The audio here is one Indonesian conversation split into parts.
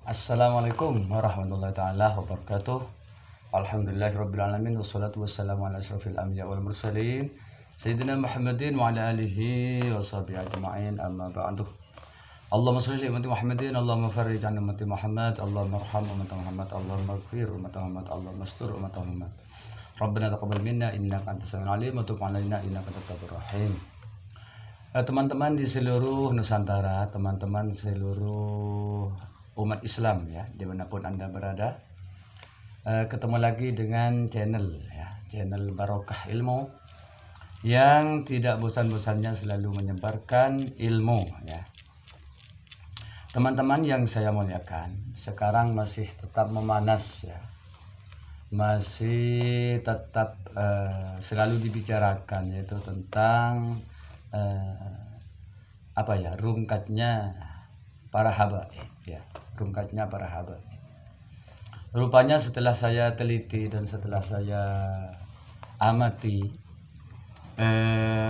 Assalamualaikum warahmatullahi taala wabarakatuh. Alhamdulillahirabbil alamin wassalatu wassalamu ala asyrofil anbiya wal mursalin sayyidina Muhammadin wa ala alihi washabihi ajma'in, amma ba'du. Allahumma shalli ala ummati Muhammadin, Allahumma farrij an ummati Muhammad, Allahumma arham ummati Muhammad, Allahumma ighfir ummati Muhammad, Allahumma astur ummati Muhammad. Rabbana taqabbal minna innaka antas samiul alim wa tub 'alaina innaka antat tawwabur rahim. Teman-teman di seluruh Nusantara, teman-teman seluruh umat Islam ya, dimanapun Anda berada, ketemu lagi dengan channel Barokah Ilmu yang tidak bosan-bosannya selalu menyebarkan ilmu ya. Teman-teman yang saya muliakan, sekarang masih tetap memanas ya, masih tetap selalu dibicarakan, yaitu tentang rungkatnya para habaib ya, rungkatnya para habaib. Rupanya setelah saya teliti dan setelah saya amati,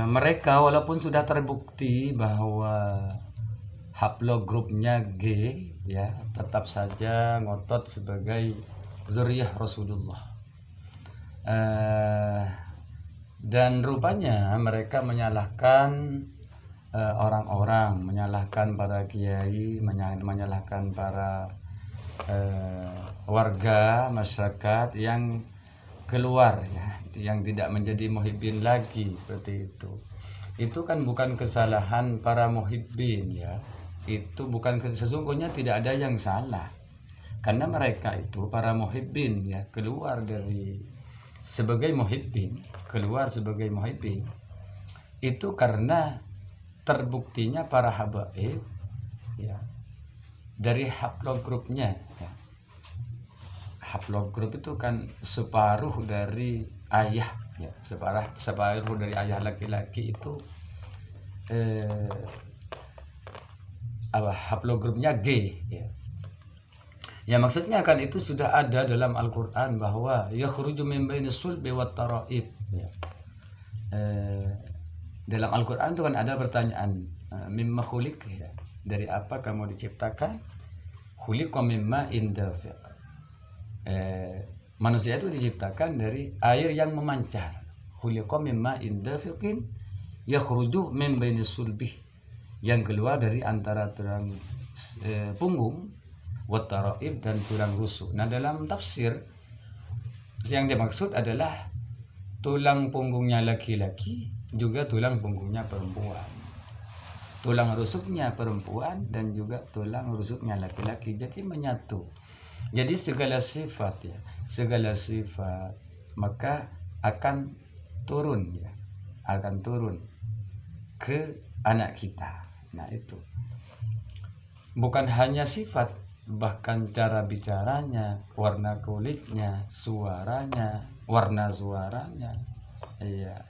mereka walaupun sudah terbukti bahwa haplogrupnya G ya, tetap saja ngotot sebagai zuriyah Rasulullah. Dan rupanya mereka menyalahkan orang-orang, menyalahkan para kiai, menyalahkan para warga masyarakat yang keluar ya, yang tidak menjadi muhibbin lagi seperti itu. Itu kan bukan kesalahan para muhibbin ya, itu bukan, sesungguhnya tidak ada yang salah, karena mereka itu para muhibbin ya, keluar dari sebagai muhibbin, keluar sebagai muhibbin itu karena terbuktinya para habaib ya, dari haplogrupnya ya. Haplogrup itu kan separuh dari ayah ya, separuh dari ayah laki-laki itu haplogrupnya G ya. Ya maksudnya kan itu sudah ada dalam Al-Qur'an bahwa yakhruju min bainis sulbi wat tara'ib ya. Dalam Al-Quran itu kan ada pertanyaan, mimma khuliq ya, dari apa kamu diciptakan? Khuliqa mimma indafiq. Manusia itu diciptakan dari air yang memancar. Khuliqa mimma indafiqin yakhruju min bainis sulbi, yang keluar dari antara tulang punggung, wat tara'ib, dan tulang rusuk. Nah, dalam tafsir yang dimaksud adalah tulang punggungnya laki-laki juga tulang punggungnya perempuan, tulang rusuknya perempuan dan juga tulang rusuknya laki-laki, jadi menyatu. Jadi segala sifat ya, segala sifat maka akan turun ya, akan turun ke anak kita. Nah itu bukan hanya sifat, bahkan cara bicaranya, warna kulitnya, suaranya, warna suaranya iya,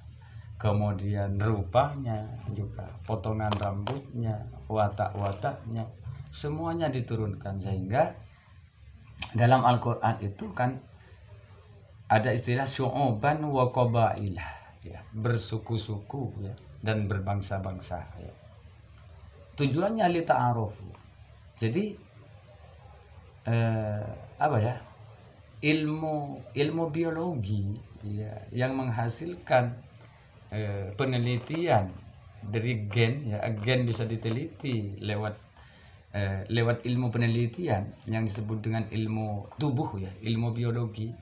kemudian rupanya juga, potongan rambutnya, watak-wataknya, semuanya diturunkan. Sehingga dalam Al-Quran itu kan ada istilah syu'uban wa qabailah ya, bersuku-suku ya, dan berbangsa-bangsa ya. Tujuannya li ta'arufu. Jadi ilmu biologi ya, yang menghasilkan penelitian dari gen ya, gen bisa diteliti lewat ilmu penelitian yang disebut dengan ilmu tubuh ya, ilmu biologi.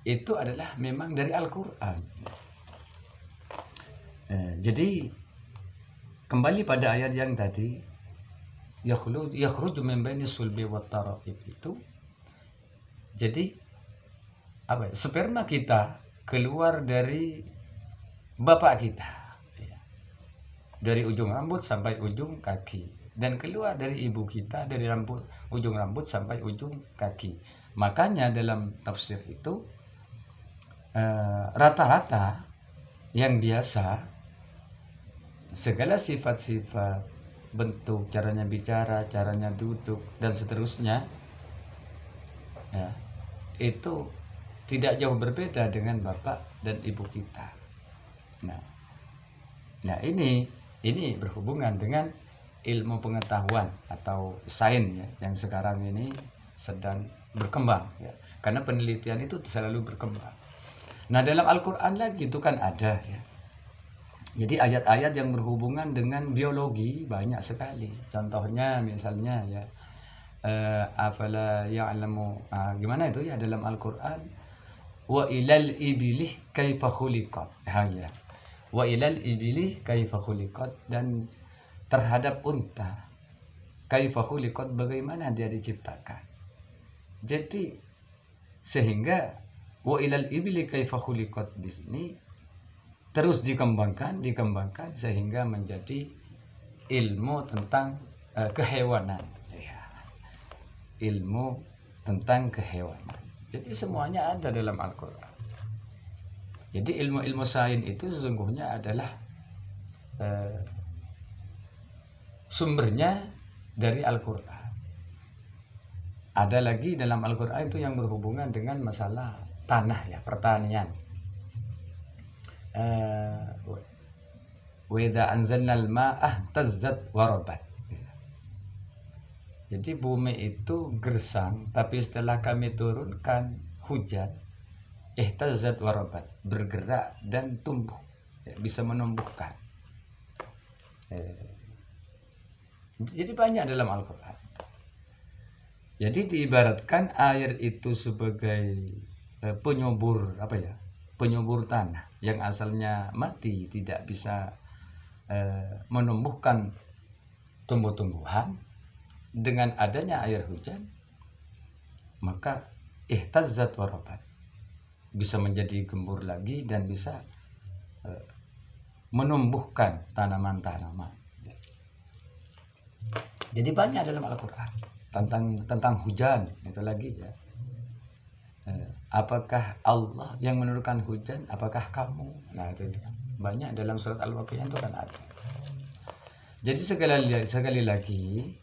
Itu adalah memang dari Al-Quran. Jadi kembali pada ayat yang tadi, yakhruju min bainis sulbi wat tara'ib, itu jadi sperma kita keluar dari bapak kita ya, dari ujung rambut sampai ujung kaki, dan keluar dari ibu kita dari ujung rambut sampai ujung kaki. Makanya dalam tafsir itu rata-rata yang biasa, segala sifat-sifat, bentuk, caranya bicara, caranya duduk, dan seterusnya ya, itu tidak jauh berbeda dengan bapak dan ibu kita. Nah ini berhubungan dengan ilmu pengetahuan atau sains ya, yang sekarang ini sedang berkembang ya. Karena penelitian itu selalu berkembang. Nah, dalam Al-Qur'an lagi itu kan ada ya. Jadi ayat-ayat yang berhubungan dengan biologi banyak sekali. Contohnya misalnya ya afala ya'lamu gimana itu ya dalam Al-Qur'an, wa ilal ibili kaifa khuliqat. Ya. Wa ilal ibili kaifa khuliqat, dan terhadap unta kaifa khuliqat, bagaimana dia diciptakan. Jadi sehingga wa ilal ibili kaifa khuliqat di sini terus dikembangkan sehingga menjadi ilmu tentang kehewanan ya. Ilmu tentang kehewanan. Jadi semuanya ada dalam Al-Qur'an. Jadi ilmu-ilmu sains itu sesungguhnya adalah sumbernya dari Al-Qur'an. Ada lagi dalam Al-Qur'an itu yang berhubungan dengan masalah tanah ya, pertanian. Wa idza anzalnal ma'a tazzat warabat. Jadi bumi itu gersang, tapi setelah kami turunkan hujan, ihtazzat warabat, bergerak dan tumbuh, ya, bisa menumbuhkan. Jadi banyak dalam Al-Qur'an. Jadi diibaratkan air itu sebagai penyubur penyubur tanah yang asalnya mati, tidak bisa menumbuhkan tumbuh-tumbuhan. Dengan adanya air hujan, maka ihtazzat warabat, bisa menjadi gembur lagi dan bisa menumbuhkan tanaman-tanaman. Jadi banyak dalam Al-Qur'an tentang hujan itu lagi ya. Apakah Allah yang menurunkan hujan? Apakah kamu? Nah itu banyak dalam surat Al-Waqiah itu kan ada. Jadi sekali lagi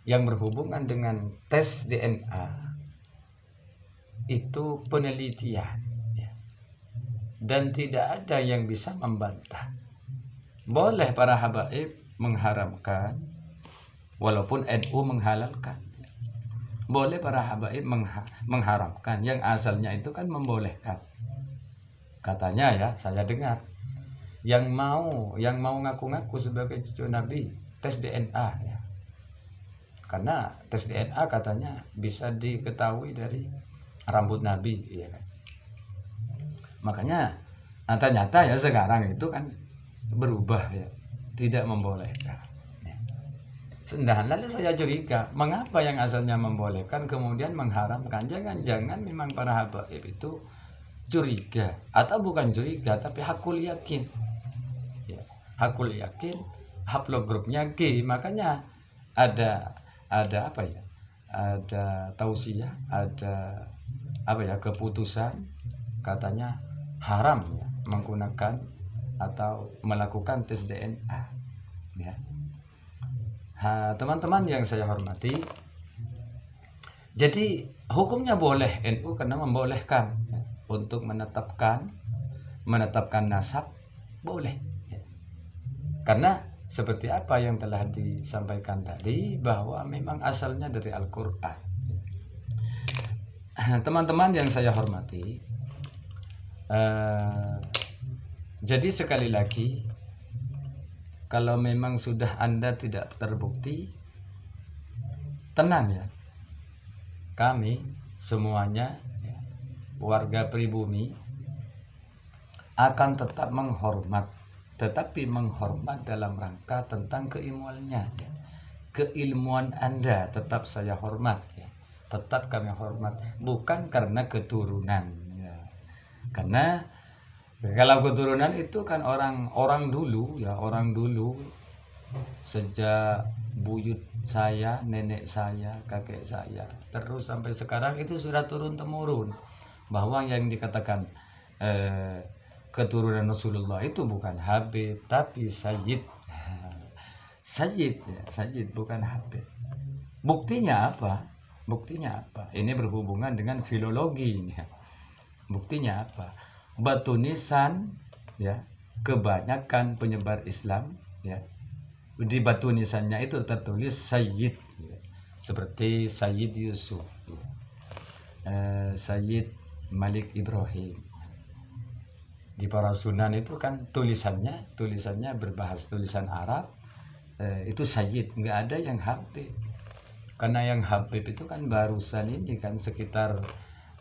yang berhubungan dengan tes DNA itu penelitian ya. Dan tidak ada yang bisa membantah. Boleh para habaib mengharamkan, walaupun NU menghalalkan. Boleh para habaib mengharamkan, yang asalnya itu kan membolehkan. Katanya ya, saya dengar yang mau ngaku-ngaku sebagai cucu Nabi tes DNA ya. Karena tes DNA katanya bisa diketahui dari rambut Nabi ya kan. Makanya ternyata ya sekarang itu kan berubah ya, tidak membolehkan. Nah, lalu saya curiga, mengapa yang asalnya membolehkan kemudian mengharamkan? Jangan-jangan memang para habaib itu curiga, atau bukan curiga tapi hakul yakin. Ya, hakul yakin, haplogrupnya G, makanya ada apa ya? Ada tausiah, ada apa ya? Keputusan katanya haram ya menggunakan atau melakukan tes DNA. Ya. Teman-teman yang saya hormati, jadi hukumnya boleh NU karena membolehkan ya, untuk menetapkan nasab boleh ya. Karena seperti apa yang telah disampaikan tadi, bahwa memang asalnya dari Al-Qur'an. Teman-teman yang saya hormati, jadi sekali lagi, kalau memang sudah Anda tidak terbukti, tenang ya. Kami semuanya ya, warga pribumi akan tetap menghormat, tetapi menghormat dalam rangka tentang keilmuannya ya. Keilmuan Anda tetap saya hormat ya. Tetap kami hormat, bukan karena keturunan ya. Karena kalau keturunan itu kan orang dulu ya, orang dulu sejak buyut saya, nenek saya, kakek saya, terus sampai sekarang itu sudah turun temurun bahwa yang dikatakan keturunan Rasulullah itu bukan Habib tapi Sayyid. Sayyid ya, Sayyid bukan Habib. Buktinya apa? Ini berhubungan dengan filologi ya. Buktinya apa? Batu nisan ya, kebanyakan penyebar Islam ya di batu nisannya itu tertulis Sayyid, seperti Sayyid Yusuf, Sayyid Malik Ibrahim. Di para sunan itu kan tulisannya berbahasa tulisan Arab, itu Sayyid, nggak ada yang Habib. Karena yang Habib itu kan barusan ini kan sekitar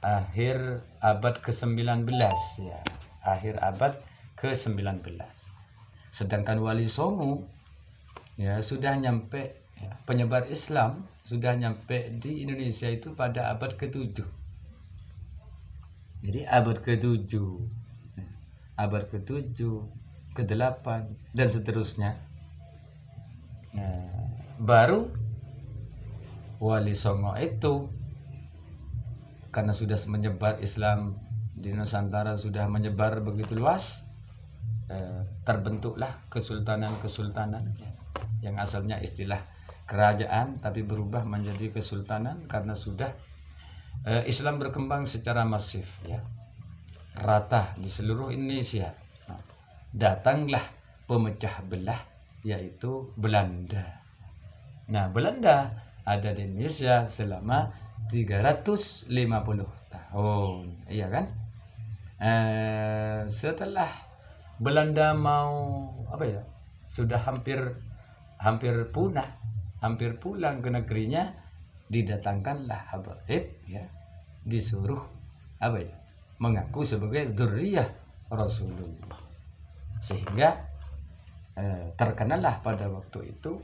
akhir abad ke-19 ya, akhir abad ke-19. Sedangkan Wali Songo ya sudah nyampe ya, penyebar Islam sudah nyampe di Indonesia itu pada abad ke-7. Jadi abad ke-7, abad ke-7, ke-8 dan seterusnya. Nah, baru Wali Songo itu karena sudah menyebar Islam di Nusantara, sudah menyebar begitu luas, terbentuklah kesultanan-kesultanan yang asalnya istilah kerajaan tapi berubah menjadi kesultanan karena sudah Islam berkembang secara masif ya, rata di seluruh Indonesia. Datanglah pemecah belah yaitu Belanda. Nah, Belanda ada di Indonesia selama 350 tahun, iya kan? Setelah Belanda mau sudah hampir punah, hampir pulang ke negerinya, didatangkanlah Habaib ya, disuruh mengaku sebagai dzurriyyah Rasulullah, sehingga terkenallah pada waktu itu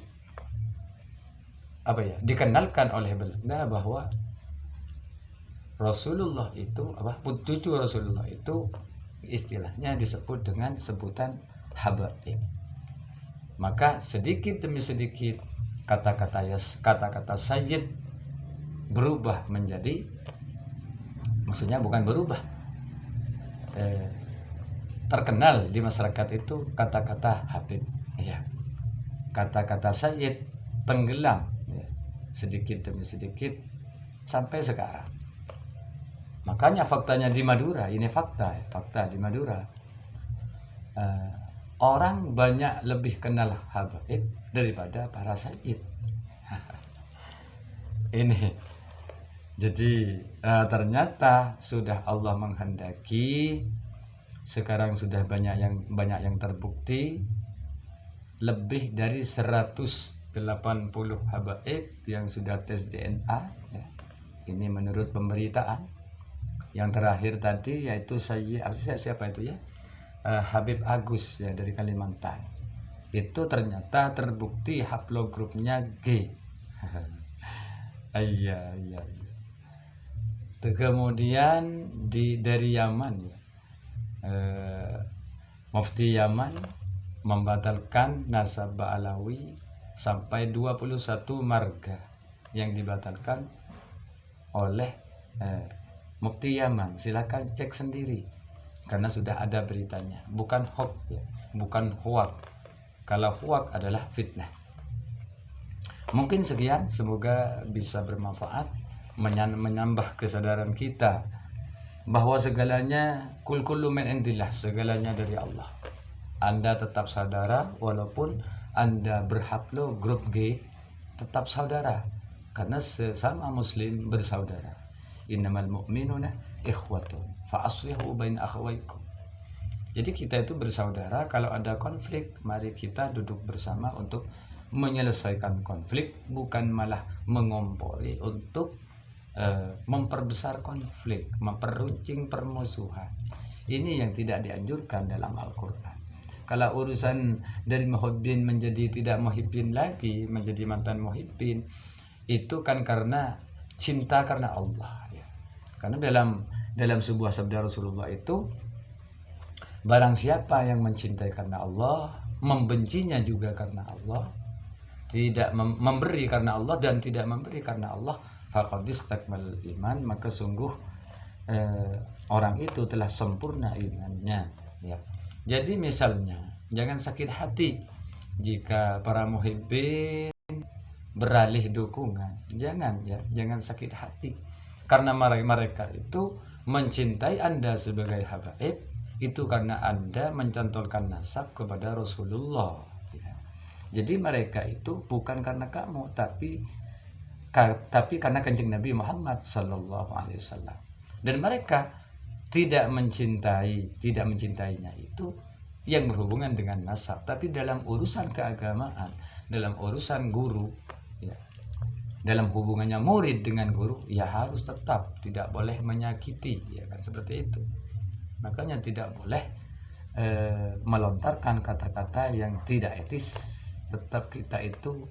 dikenalkan oleh Belanda bahwa Rasulullah itu cucu Rasulullah itu istilahnya disebut dengan sebutan Habaib. Maka sedikit demi sedikit kata-kata Sayyid berubah menjadi, maksudnya bukan berubah, terkenal di masyarakat itu kata-kata Habib ya. Kata-kata Sayyid tenggelam ya, sedikit demi sedikit sampai sekarang. Makanya faktanya di Madura, ini fakta di Madura, orang banyak lebih kenal Habaib daripada para Sayyid. Ini jadi ternyata sudah Allah menghendaki, sekarang sudah banyak yang terbukti, lebih dari 180 Habaib yang sudah tes DNA ya. Ini menurut pemberitaan. Yang terakhir tadi yaitu siapa itu ya, Habib Agus ya dari Kalimantan. Itu ternyata terbukti haplogrupnya G. Iya. Kemudian dari Yaman ya, Mufti Yaman membatalkan nasab Alawi sampai 21 marga yang dibatalkan oleh Mufti Yaman. Silakan cek sendiri karena sudah ada beritanya, bukan hoax ya, bukan hoax. Kalau hoax adalah fitnah. Mungkin sekian, semoga bisa bermanfaat, menambah kesadaran kita bahwa segalanya kullu min indillah, segalanya dari Allah. Anda tetap saudara walaupun Anda berhaplo grup G, tetap saudara karena sesama muslim bersaudara. Innamal mu'minuna ikhwatun fa aslihu baina akhawaykum. Jadi kita itu bersaudara. Kalau ada konflik, mari kita duduk bersama untuk menyelesaikan konflik, bukan malah mengompori untuk memperbesar konflik, memperuncing permusuhan. Ini yang tidak dianjurkan dalam Al-Quran. Kalau urusan dari muhibbin menjadi tidak muhibbin lagi, menjadi mantan muhibbin, itu kan karena cinta karena Allah ya. Karena dalam sebuah sabda Rasulullah itu, barang siapa yang mencintai karena Allah, membencinya juga karena Allah, tidak memberi karena Allah dan tidak memberi karena Allah, faqad istakmal iman, maka sungguh orang itu telah sempurna imannya ya. Jadi misalnya jangan sakit hati jika para muhibbin beralih dukungan, jangan sakit hati karena mereka itu mencintai Anda sebagai habaib, itu karena Anda mencantolkan nasab kepada Rasulullah ya. Jadi mereka itu bukan karena kamu, tapi karena Kanjeng Nabi Muhammad Sallallahu Alaihi Wasallam. Dan mereka tidak mencintainya itu yang berhubungan dengan nasab, tapi dalam urusan keagamaan, dalam urusan guru, ya, dalam hubungannya murid dengan guru, ya harus tetap tidak boleh menyakiti, ya kan, seperti itu. Makanya tidak boleh melontarkan kata-kata yang tidak etis. Tetap kita itu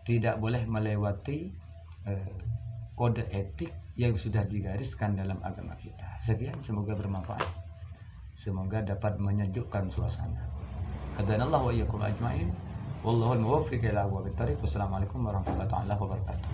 tidak boleh melewati kode etik yang sudah digariskan dalam agama kita. Sekian, semoga bermanfaat, semoga dapat menyejukkan suasana. Hadanallahu wa iyyakum ajmain. Wallahul muwaffiq ila aqwamit thariq. Wassalamualaikum warahmatullahi wabarakatuh.